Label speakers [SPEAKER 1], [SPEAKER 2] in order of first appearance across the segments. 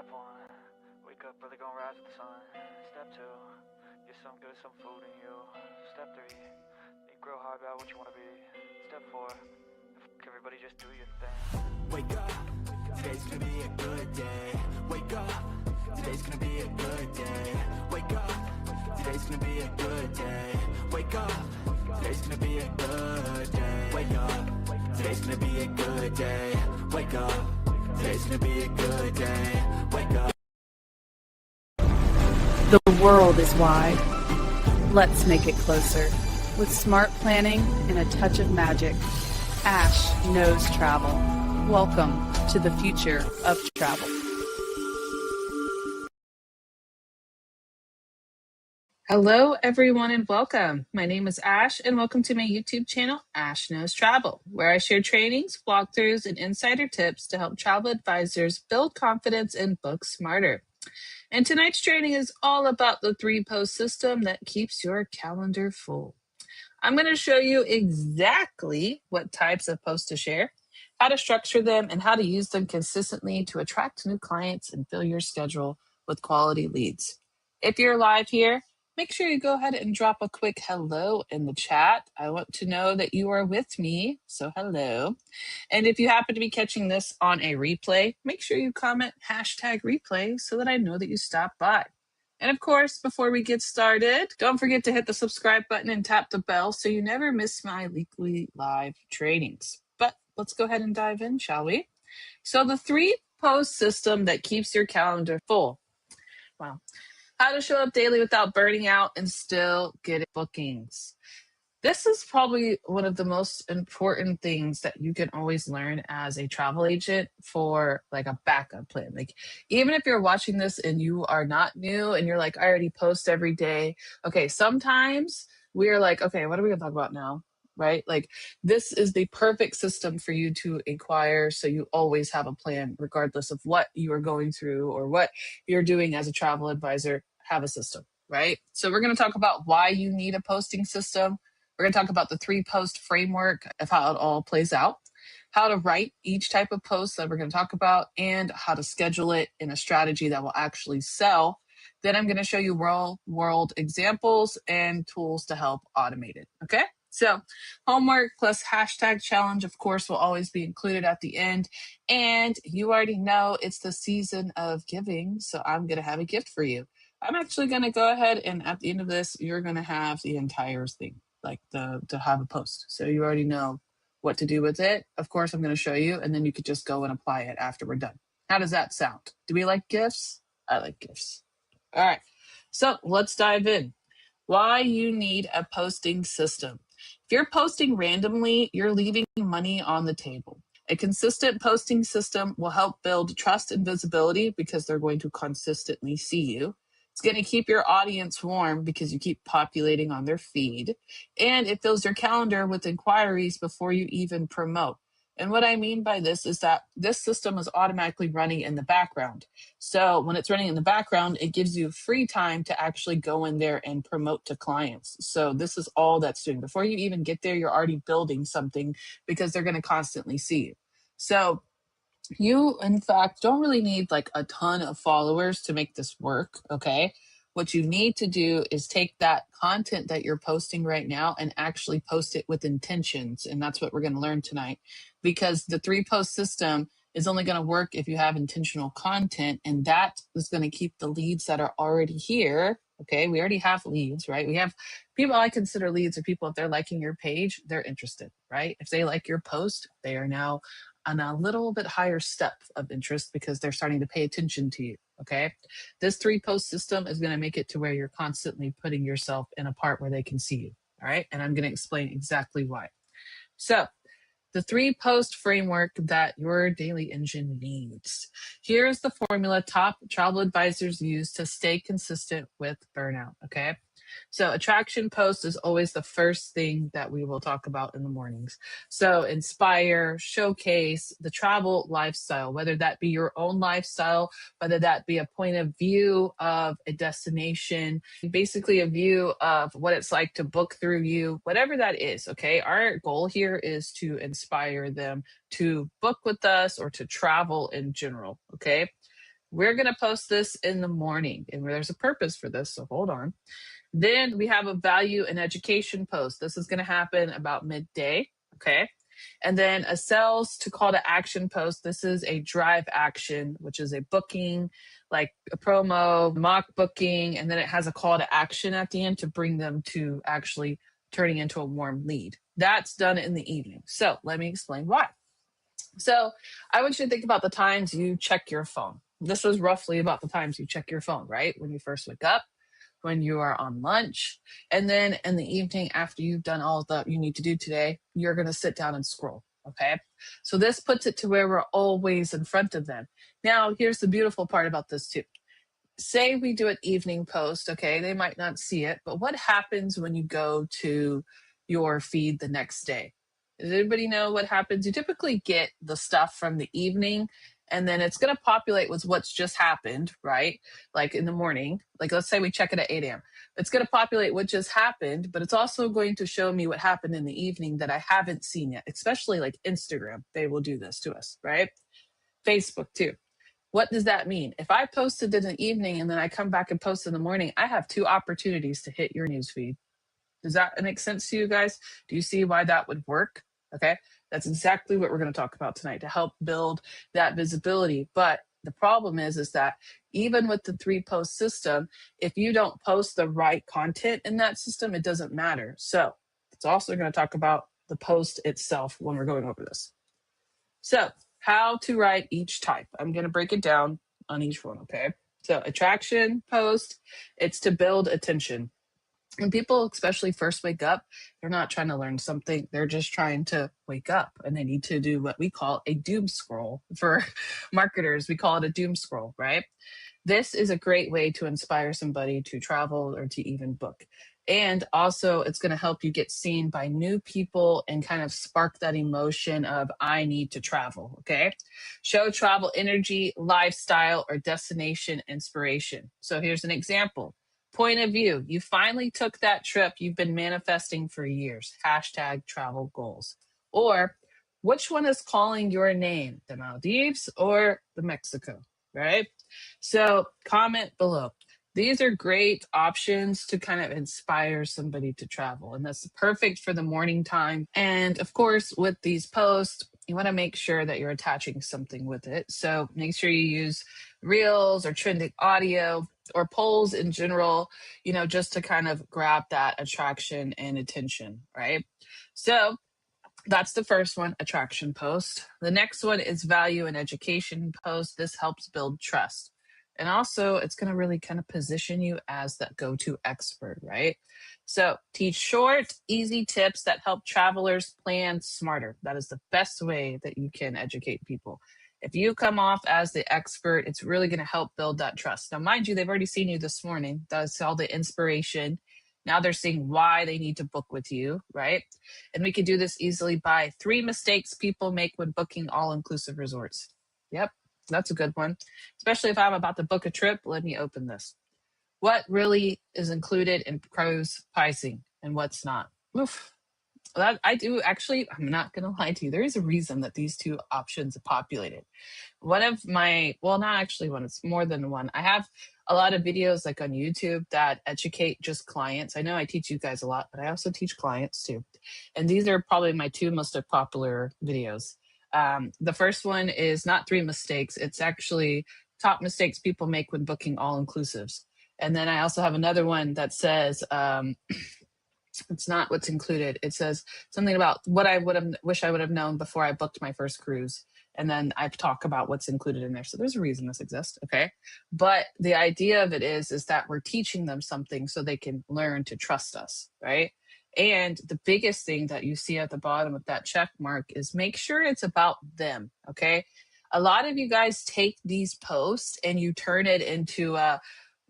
[SPEAKER 1] Step one, wake up early, gonna rise with the sun. Step two, get some good, some food in you. Step three, think real hard about what you wanna be. Step four, everybody just do your thing.
[SPEAKER 2] Wake up, today's gonna be a good day. Wake up, today's gonna be a good day. Wake up, today's gonna be a good day. Wake up, today's gonna be a good day. Wake up, today's gonna be a good day. Wake up, today's gonna be a good day. Wake up.
[SPEAKER 3] The world is wide. Let's make it closer. With smart planning and a touch of magic, Ash knows travel. Welcome to the future of travel. Hello, everyone, and welcome. My name is Ash, and welcome to my YouTube channel, Ash Knows Travel, where I share trainings, walkthroughs, and insider tips to help travel advisors build confidence and book smarter. And tonight's training is all about the 3-post system that keeps your calendar full. I'm going to show you exactly what types of posts to share, how to structure them, and how to use them consistently to attract new clients and fill your schedule with quality leads. If you're live here, make sure you go ahead and drop a quick hello in the chat. I want to know that you are with me, so hello. And if you happen to be catching this on a replay, make sure you comment #replay so that I know that you stopped by. And of course, before we get started, don't forget to hit the subscribe button and tap the bell so you never miss my weekly live trainings. But let's go ahead and dive in, shall we? So the 3-post system that keeps your calendar full. Wow. How to show up daily without burning out and still get bookings. This is probably one of the most important things that you can always learn as a travel agent for like a backup plan. Like, even if you're watching this and you are not new and you're like, I already post every day. Okay, sometimes we're like, okay, what are we gonna talk about now? Right? Like, this is the perfect system for you to inquire so you always have a plan, regardless of what you are going through or what you're doing as a travel advisor. Have a system, right? So we're gonna talk about why you need a posting system. We're going to talk about the 3-post framework of how it all plays out, how to write each type of post that we're going to talk about, and how to schedule it in a strategy that will actually sell. Then I'm going to show you real world examples and tools to help automate it. Okay. So homework plus #challenge, of course, will always be included at the end. And you already know it's the season of giving. So I'm going to have a gift for you. I'm actually going to go ahead and at the end of this, you're going to have the entire thing, like to have a post. So you already know what to do with it. Of course, I'm going to show you, and then you could just go and apply it after we're done. How does that sound? Do we like gifts? I like gifts. All right. So let's dive in. Why you need a posting system. If you're posting randomly, you're leaving money on the table. A consistent posting system will help build trust and visibility because they're going to consistently see you. It's going to keep your audience warm because you keep populating on their feed. And it fills your calendar with inquiries before you even promote. And what I mean by this is that this system is automatically running in the background. So when it's running in the background, it gives you free time to actually go in there and promote to clients. So this is all that's doing. Before you even get there, you're already building something because they're going to constantly see you. So you, in fact, don't really need like a ton of followers to make this work, okay? What you need to do is take that content that you're posting right now and actually post it with intentions. And that's what we're going to learn tonight, because the 3-post system is only going to work if you have intentional content, and that is going to keep the leads that are already here. Okay, we already have leads, right? We have people. I consider leads are people, if they're liking your page, they're interested, right? If they like your post, they are now on a little bit higher step of interest because they're starting to pay attention to you. Okay. This 3-post system is going to make it to where you're constantly putting yourself in a part where they can see you. All right. And I'm going to explain exactly why. So the 3-post framework that your daily engine needs. Here's the formula top travel advisors use to stay consistent with burnout. Okay. So attraction post is always the first thing that we will talk about in the mornings. So inspire, showcase the travel lifestyle, whether that be your own lifestyle, whether that be a point of view of a destination, basically a view of what it's like to book through you, whatever that is. Okay. Our goal here is to inspire them to book with us or to travel in general. Okay. We're going to post this in the morning, and there's a purpose for this, so hold on. Then we have a value and education post. This is going to happen about midday, okay? And then a sales to call to action post. This is a drive action, which is a booking, like a promo, mock booking, and then it has a call to action at the end to bring them to actually turning into a warm lead. That's done in the evening. So let me explain why. So I want you to think about the times you check your phone. This is roughly about the times you check your phone, right? When you first wake up, when you are on lunch, and then in the evening after you've done all that you need to do today, you're going to sit down and scroll. Okay. So this puts it to where we're always in front of them. Now, here's the beautiful part about this too. Say we do an evening post, okay, they might not see it, but what happens when you go to your feed the next day? Does anybody know what happens? You typically get the stuff from the evening, and then it's going to populate with what's just happened, right? Like in the morning, like let's say we check it at 8 a.m. It's going to populate what just happened, but it's also going to show me what happened in the evening that I haven't seen yet, especially like Instagram. They will do this to us, right? Facebook too. What does that mean? If I posted in the evening and then I come back and post in the morning, I have 2 opportunities to hit your newsfeed. Does that make sense to you guys? Do you see why that would work? Okay. That's exactly what we're going to talk about tonight to help build that visibility. But the problem is that even with the 3 post system, if you don't post the right content in that system, it doesn't matter. So it's also going to talk about the post itself when we're going over this. So how to write each type. I'm going to break it down on each one, okay? So attraction post, it's to build attention. When people especially first wake up, they're not trying to learn something. They're just trying to wake up, and they need to do what we call a doom scroll. For marketers, we call it a doom scroll, right? This is a great way to inspire somebody to travel or to even book. And also, it's going to help you get seen by new people and kind of spark that emotion of, I need to travel. Okay. Show travel energy, lifestyle, or destination inspiration. So here's an example. Point of view. You finally took that trip you've been manifesting for years. Hashtag travel goals. Or which one is calling your name? The Maldives or the Mexico, right? So comment below. These are great options to kind of inspire somebody to travel. And that's perfect for the morning time. And of course, with these posts, you want to make sure that you're attaching something with it. So make sure you use reels or trending audio or polls in general, just to kind of grab that attraction and attention, right? So that's the first one, attraction post. The next one is value and education post. This helps build trust. And also, it's going to really kind of position you as that go-to expert, right? So teach short, easy tips that help travelers plan smarter. That is the best way that you can educate people. If you come off as the expert, it's really going to help build that trust. Now, mind you, they've already seen you this morning. That's all the inspiration. Now they're seeing why they need to book with you, right? And we can do this easily by 3 mistakes people make when booking all-inclusive resorts. Yep, that's a good one. Especially if I'm about to book a trip, let me open this. What really is included in cruise pricing and what's not? Oof. That I do actually, I'm not going to lie to you. There is a reason that these 2 options are populated. One of my, well, not actually one, it's more than one. I have a lot of videos like on YouTube that educate just clients. I know I teach you guys a lot, but I also teach clients too. And these are probably my 2 most popular videos. The first one is not 3 mistakes. It's actually top mistakes people make when booking all inclusives. And then I also have another one that says, it's not what's included. It says something about what I wish I would have known before I booked my first cruise. And then I talk about what's included in there. So there's a reason this exists. Okay. But the idea of it is that we're teaching them something so they can learn to trust us. Right. And the biggest thing that you see at the bottom of that check mark is make sure it's about them. Okay. A lot of you guys take these posts and you turn it into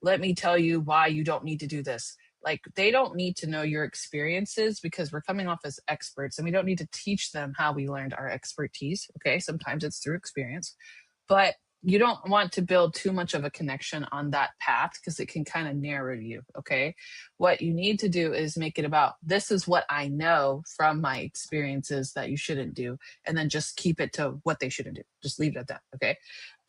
[SPEAKER 3] let me tell you why you don't need to do this. Like, they don't need to know your experiences because we're coming off as experts and we don't need to teach them how we learned our expertise. Okay. Sometimes it's through experience, but you don't want to build too much of a connection on that path because it can kind of narrow you. Okay. What you need to do is make it about this is what I know from my experiences that you shouldn't do. And then just keep it to what they shouldn't do. Just leave it at that. Okay.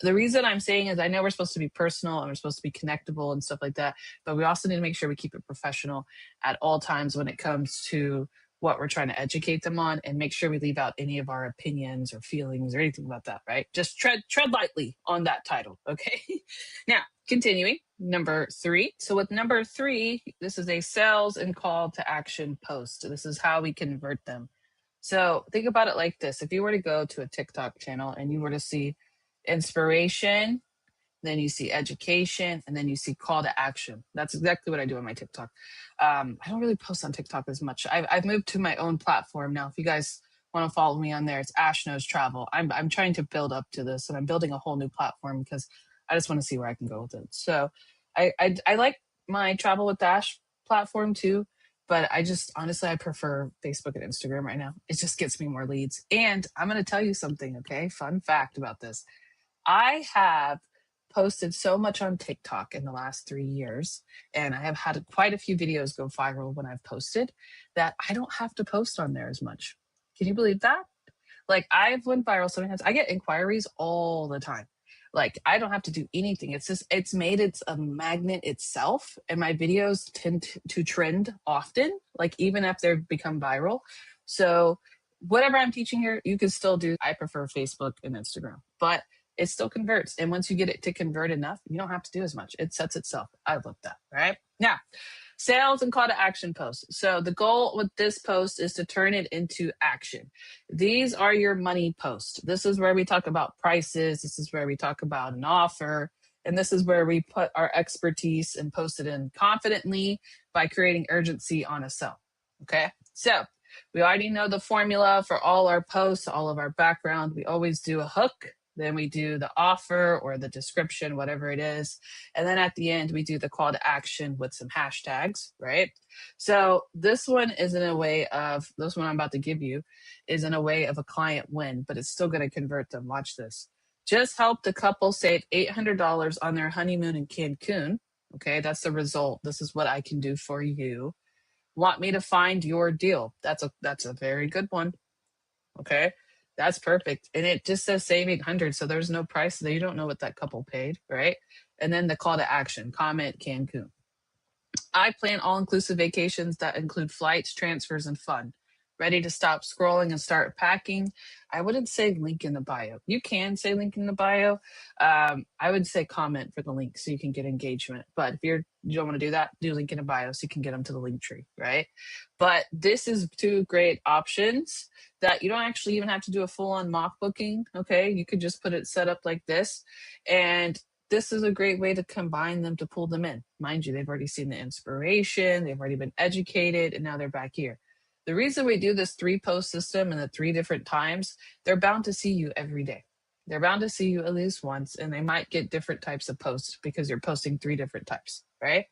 [SPEAKER 3] The reason I'm saying is I know we're supposed to be personal and we're supposed to be connectable and stuff like that, but we also need to make sure we keep it professional at all times when it comes to what we're trying to educate them on, and make sure we leave out any of our opinions or feelings or anything about that, right? Just tread lightly on that title, okay? Now, continuing, number 3. So with number 3, this is a sales and call to action post. This is how we convert them. So think about it like this. If you were to go to a TikTok channel and you were to see inspiration, then you see education, and then you see call to action. That's exactly what I do on my TikTok. I don't really post on TikTok as much. I've moved to my own platform now. If you guys want to follow me on there, it's Ash Knows Travel. I'm trying to build up to this, and I'm building a whole new platform because I just want to see where I can go with it. So I like my Travel with Ash platform too, but I just honestly I prefer Facebook and Instagram right now. It just gets me more leads. And I'm going to tell you something, okay? Fun fact about this. I have posted so much on TikTok in the last 3 years, and I have had quite a few videos go viral when I've posted, that I don't have to post on there as much. Can you believe that? Like, I've went viral so many times. I get inquiries all the time. Like, I don't have to do anything. It's just, it's made it's a magnet itself, and my videos tend to trend often, like even if they've become viral. So whatever I'm teaching here, you can still do. I prefer Facebook and Instagram, but it still converts. And once you get it to convert enough, you don't have to do as much. It sets itself. I love that. Right now, sales and call to action posts. So the goal with this post is to turn it into action. These are your money posts. This is where we talk about prices. This is where we talk about an offer. And this is where we put our expertise and post it in confidently by creating urgency on a sell. Okay. So we already know the formula for all our posts, all of our background. We always do a hook. Then we do the offer or the description, whatever it is. And then at the end, we do the call to action with some hashtags, right? So this one is in a way of, this one I'm about to give you is in a way of a client win, but it's still going to convert them. Watch this. Just help the couple save $800 on their honeymoon in Cancun. Okay, that's the result. This is what I can do for you. Want me to find your deal? That's a very good one. Okay. That's perfect. And it just says save 800. So there's no price there. You don't know what that couple paid, right? And then the call to action, comment Cancun. I plan all-inclusive vacations that include flights, transfers, and fun. Ready to stop scrolling and start packing? I wouldn't say link in the bio. You can say link in the bio. I would say comment for the link so you can get engagement. But if you don't want to do that, do link in the bio so you can get them to the link tree, right? But this is 2 great options that you don't actually even have to do a full-on mock booking, okay? You could just put it set up like this. And this is a great way to combine them to pull them in. Mind you, they've already seen the inspiration, they've already been educated, and now they're back here. The reason we do this 3-post system and the 3 different times, they're bound to see you every day. They're bound to see you at least once, and they might get different types of posts because you're posting 3 different types, right?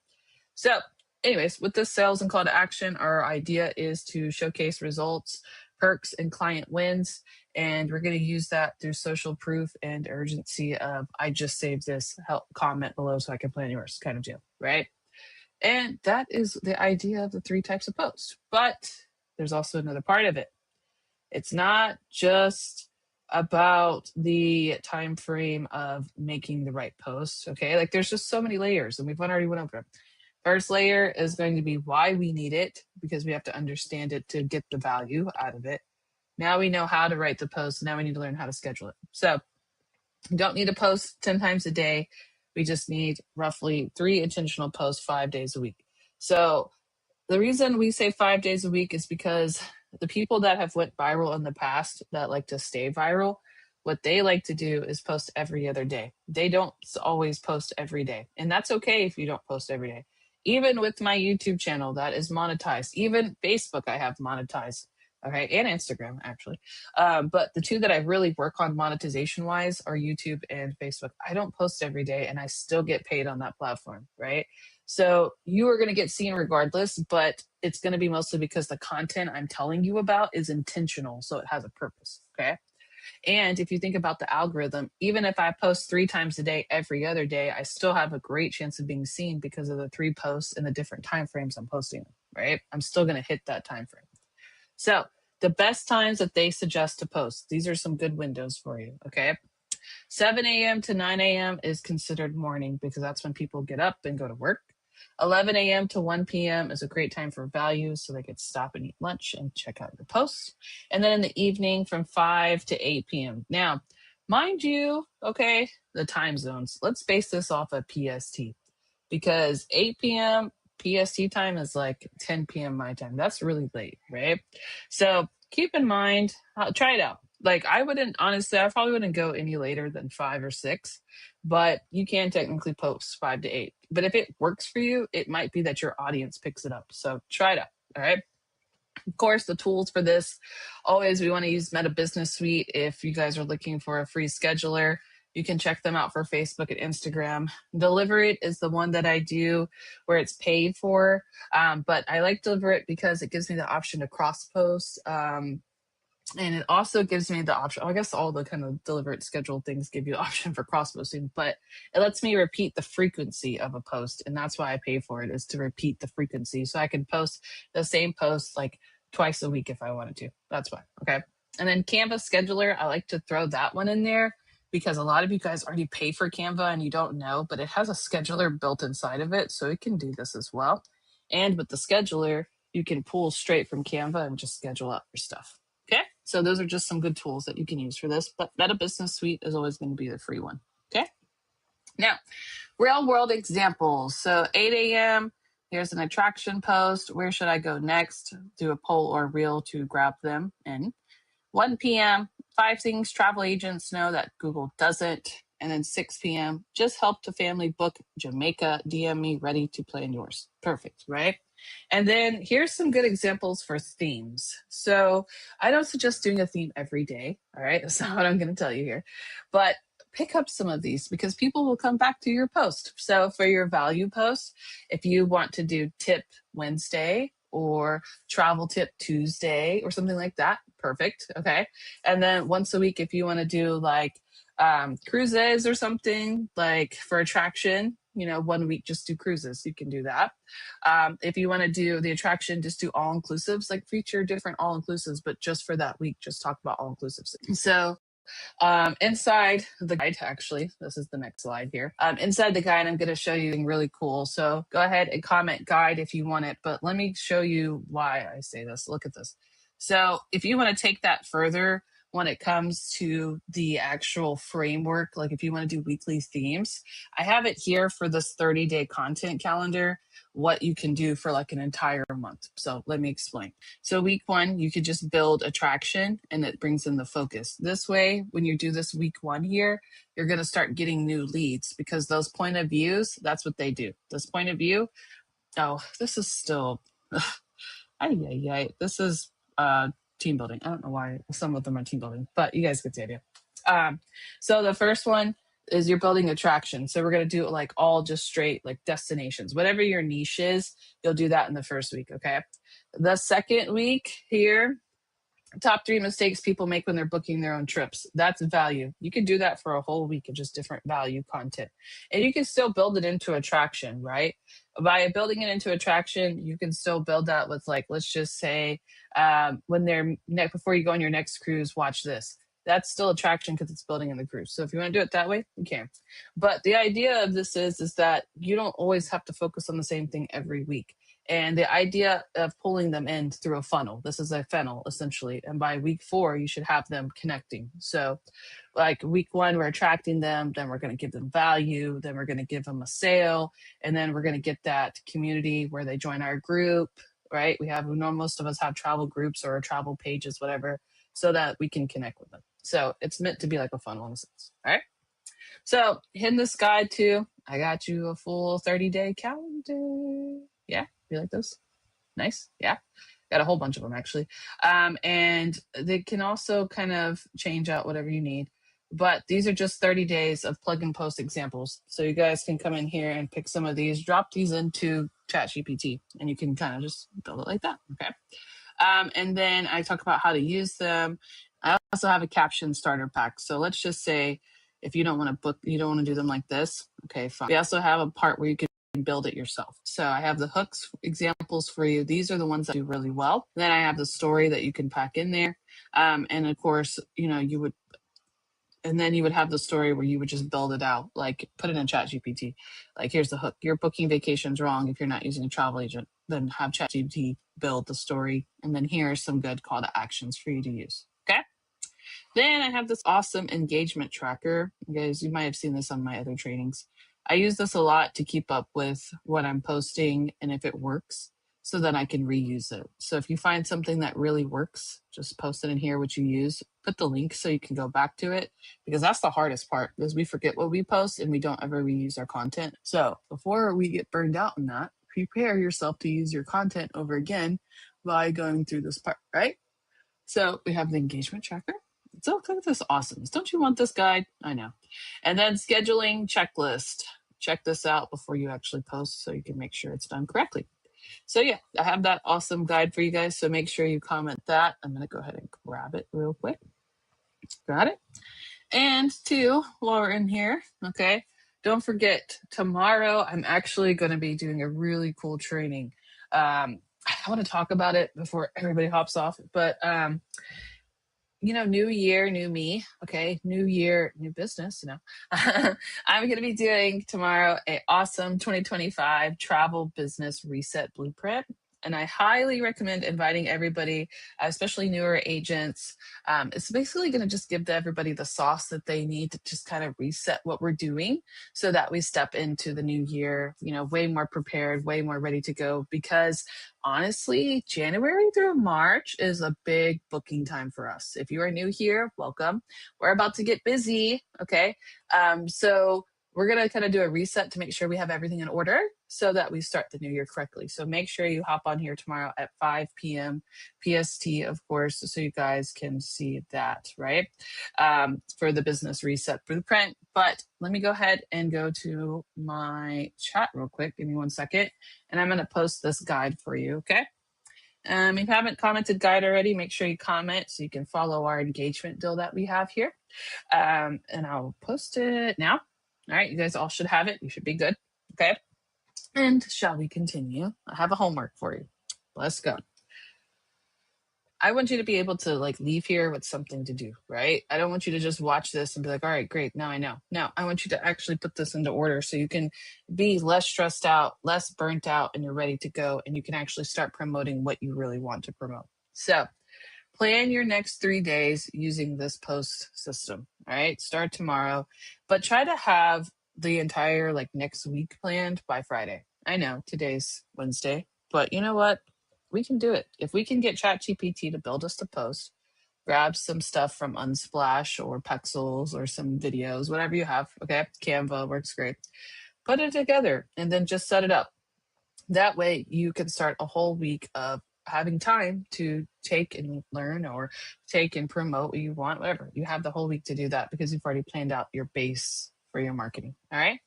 [SPEAKER 3] So anyways, with this sales and call to action, our idea is to showcase results, perks, and client wins. And we're going to use that through social proof and urgency of, I just saved this, help comment below so I can plan yours kind of deal, right? And that is the idea of the 3 types of posts. But there's also another part of it. It's not just about the time frame of making the right posts, okay? Like there's just so many layers, and we've already went over them. First layer is going to be why we need it, because we have to understand it to get the value out of it. Now we know how to write the post. Now we need to learn how to schedule it. So you don't need to post 10 times a day. We just need roughly 3 intentional posts 5 days a week. So the reason we say 5 days a week is because the people that have went viral in the past that like to stay viral, what they like to do is post every other day. They don't always post every day. And that's okay if you don't post every day. Even with my YouTube channel that is monetized, even Facebook I have monetized, okay, and Instagram actually. But the 2 that I really work on monetization wise are YouTube and Facebook. I don't post every day and I still get paid on that platform, right? So you are going to get seen regardless, but it's going to be mostly because the content I'm telling you about is intentional. So it has a purpose, okay? And if you think about the algorithm, even if I post 3 times a day, every other day, I still have a great chance of being seen because of the 3 posts and the different time frames I'm posting them, right? I'm still going to hit that time frame. So the best times that they suggest to post, these are some good windows for you, okay? 7 a.m. to 9 a.m. is considered morning because that's when people get up and go to work. 11 a.m. to 1 p.m. is a great time for value, so they could stop and eat lunch and check out your posts. And then in the evening from 5 to 8 p.m. Now, mind you, okay, the time zones, let's base this off of PST because 8 p.m. PST time is like 10 p.m. my time. That's really late, right? So keep in mind, try it out. Like I wouldn't, honestly, I probably wouldn't go any later than 5 or 6, but you can technically post 5 to 8. But if it works for you, it might be that your audience picks it up. So try it out. All right. Of course, the tools for this, always we want to use Meta Business Suite. If you guys are looking for a free scheduler, you can check them out for Facebook and Instagram. Delivereit is the one that I do where it's paid for. But I like Delivereit because it gives me the option to cross post. And it also gives me the option, I guess all the kind of Delivereit scheduled things give you the option for cross posting, but it lets me repeat the frequency of a post. And that's why I pay for it, is to repeat the frequency. So I can post the same post like twice a week if I wanted to. That's why. Okay. And then Canva Scheduler, I like to throw that one in there because a lot of you guys already pay for Canva and you don't know, but it has a scheduler built inside of it. So it can do this as well. And with the scheduler, you can pull straight from Canva and just schedule out your stuff. Okay, so those are just some good tools that you can use for this, but Meta Business Suite is always going to be the free one. Okay, now real world examples. So 8 a.m., here's an attraction post. Where should I go next? Do a poll or reel to grab them in. 1 p.m., 5 things travel agents know that Google doesn't. And then 6 p.m., just helped a family book Jamaica. DM me, ready to plan yours. Perfect, right? And then here's some good examples for themes. So I don't suggest doing a theme every day. All right. That's not what I'm going to tell you here. But pick up some of these because people will come back to your post. So for your value post, if you want to do tip Wednesday or travel tip Tuesday or something like that, perfect. Okay. And then once a week, if you want to do like cruises or something like for attraction, 1 week, just do cruises. You can do that. If you want to do the attraction, just do all inclusives, like feature different all inclusives, but just for that week, just talk about all inclusives. So inside the guide, actually, this is the next slide here. Inside the guide, I'm going to show you something really cool. So go ahead and comment guide if you want it, but let me show you why I say this. Look at this. So if you want to take that further, when it comes to the actual framework, like if you want to do weekly themes, I have it here for this 30-day content calendar, what you can do for like an entire month. So let me explain. So week 1, you could just build attraction and it brings in the focus. This way, when you do this week 1 here, you're going to start getting new leads because those point of views, that's what they do. This point of view, this is still, this is, team building. I don't know why some of them are team building, but you guys get the idea. So the first one is you're building attraction. So we're going to do it like all just straight like destinations, whatever your niche is, you'll do that in the first week. Okay. The second week here, top 3 mistakes people make when they're booking their own trips. That's value. You can do that for a whole week of just different value content. And you can still build it into attraction, right? By building it into attraction, you can still build that with like, let's just say before you go on your next cruise, watch this. That's still attraction because it's building in the cruise. So if you want to do it that way, you can. But the idea of this is that you don't always have to focus on the same thing every week. And the idea of pulling them in through a funnel, this is a funnel essentially. And by week 4, you should have them connecting. So like week 1, we're attracting them, then we're going to give them value, then we're going to give them a sale, and then we're going to get that community where they join our group, right? Most of us have travel groups or travel pages, whatever, so that we can connect with them. So it's meant to be like a funnel in a sense, all right? So in this guide too, I got you a full 30-day calendar. Yeah, you like those? Nice. Yeah. Got a whole bunch of them actually. And they can also kind of change out whatever you need. But these are just 30 days of plug and post examples. So you guys can come in here and pick some of these, drop these into ChatGPT, and you can kind of just build it like that. Okay. And then I talk about how to use them. I also have a caption starter pack. So let's just say if you don't want to book, you don't want to do them like this. Okay, fine. We also have a part where you can build it yourself. So I have the hooks examples for you. These are the ones that do really well. Then I have the story that you can pack in there. And of course, you would, and then you would have the story where you would just build it out, like put it in ChatGPT. Like, here's the hook. You're booking vacations wrong if you're not using a travel agent. Then have ChatGPT build the story. And then here's some good call to actions for you to use. Okay. Then I have this awesome engagement tracker. You guys, you might have seen this on my other trainings. I use this a lot to keep up with what I'm posting and if it works, so that I can reuse it. So if you find something that really works, just post it in here, what you use, put the link so you can go back to it, because that's the hardest part, because we forget what we post and we don't ever reuse our content. So before we get burned out on that, prepare yourself to use your content over again by going through this part, right? So we have the engagement tracker. So look at this awesomeness. Don't you want this guide? I know. And then scheduling checklist. Check this out before you actually post so you can make sure it's done correctly. So yeah, I have that awesome guide for you guys. So make sure you comment that. I'm going to go ahead and grab it real quick. Got it. And two, while we're in here, okay, don't forget, tomorrow I'm actually going to be doing a really cool training. I want to talk about it before everybody hops off, but new year, new me. Okay. New year, new business, I'm going to be doing tomorrow a awesome 2025 travel business reset blueprint. And I highly recommend inviting everybody, especially newer agents. It's basically going to just give everybody the sauce that they need to just kind of reset what we're doing so that we step into the new year, way more prepared, way more ready to go. Because honestly, January through March is a big booking time for us. If you are new here, welcome. We're about to get busy. Okay. So we're going to kind of do a reset to make sure we have everything in order so that we start the new year correctly. So make sure you hop on here tomorrow at 5 p.m. PST, of course, so you guys can see that, right? For the business reset blueprint. But let me go ahead and go to my chat real quick. Give me 1 second. And I'm going to post this guide for you, okay? If you haven't commented guide already, make sure you comment so you can follow our engagement deal that we have here. And I'll post it now. All right, you guys all should have it. You should be good. Okay. And shall we continue? I have a homework for you. Let's go. I want you to be able to leave here with something to do, right? I don't want you to just watch this and be like, all right, great. Now I know. No, I want you to actually put this into order so you can be less stressed out, less burnt out, and you're ready to go. And you can actually start promoting what you really want to promote. So plan your next 3 days using this post system. All right. Start tomorrow, but try to have the entire next week planned by Friday. I know today's Wednesday, but you know what? We can do it. If we can get ChatGPT to build us a post, grab some stuff from Unsplash or Pexels or some videos, whatever you have. Okay. Canva works great. Put it together and then just set it up. That way you can start a whole week of having time to take and learn or take and promote what you want, whatever. You have the whole week to do that because you've already planned out your base for your marketing. All right.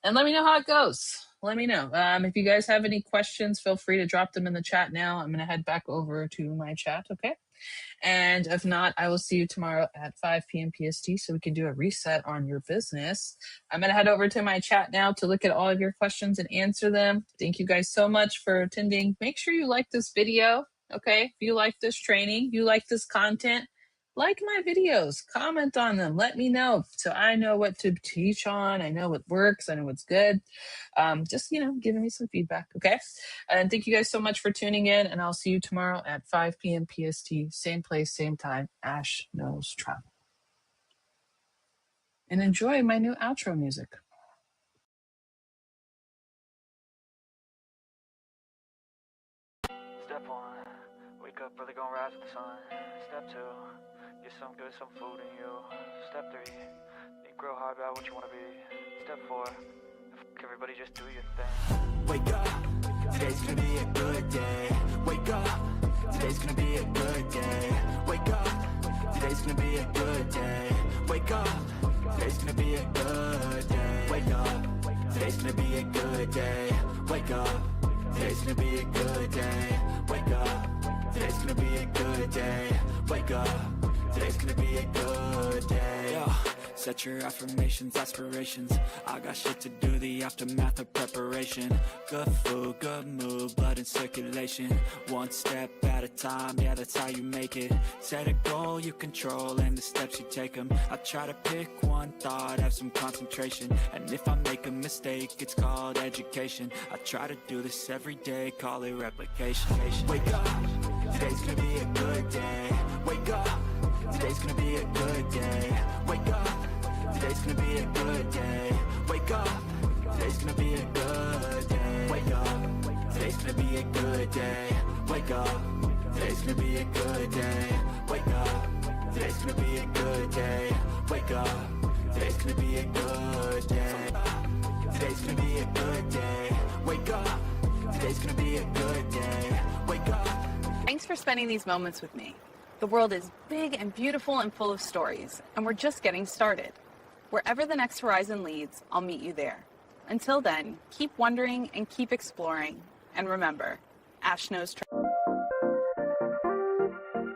[SPEAKER 3] And let me know how it goes. Let me know. If you guys have any questions, feel free to drop them in the chat now. I'm going to head back over to my chat. Okay. And if not, I will see you tomorrow at 5 p.m. PST so we can do a reset on your business. I'm going to head over to my chat now to look at all of your questions and answer them. Thank you guys so much for attending. Make sure you like this video. Okay. If you like this training, you like this content, like my videos, comment on them. Let me know so I know what to teach on. I know what works. I know what's good. Just, giving me some feedback. Okay. And thank you guys so much for tuning in. And I'll see you tomorrow at 5 p.m. PST. Same place, same time. Ash Knows Travel. And enjoy my new outro music.
[SPEAKER 1] Step 1, wake up early, gonna rise with the sun. Step 2, get some good, some food in you. Step 3, think real hard about what you want to be. Step 4, everybody just do your thing.
[SPEAKER 2] Wake up, today's gonna be a good day. Wake up, today's gonna be a good day. Wake up, today's gonna be a good day. Wake up, today's gonna be a good day. Wake up, today's gonna be a good day. Wake up, today's gonna be a good day. Wake up, today's gonna be a good day. Wake up. today's gonna be a good day. Yo, set your affirmations, aspirations. I got shit to do, the aftermath of preparation. Good food, good mood, blood in circulation. One step at a time, yeah, that's how you make it. Set a goal you control and the steps you take them. I try to pick one thought, have some concentration. And if I make a mistake, it's called education. I try to do this every day, call it replication. Wake up, today's gonna be a good day. Wake up, today's gonna be a good day. Wake up, today's gonna be a good day. Wake up, today's gonna be a good day. Wake up, today's gonna be a good day. Wake up, today's gonna be a good day. Wake up, today's gonna be a good day. Wake up, today's gonna be a good day. Today's gonna be a good day. Wake up, today's gonna be a good day. Wake up.
[SPEAKER 4] Thanks for spending these moments with me. The world is big and beautiful and full of stories, and we're just getting started. Wherever the next horizon leads, I'll meet you there. Until then, keep wondering and keep exploring. And remember, Ash knows travel.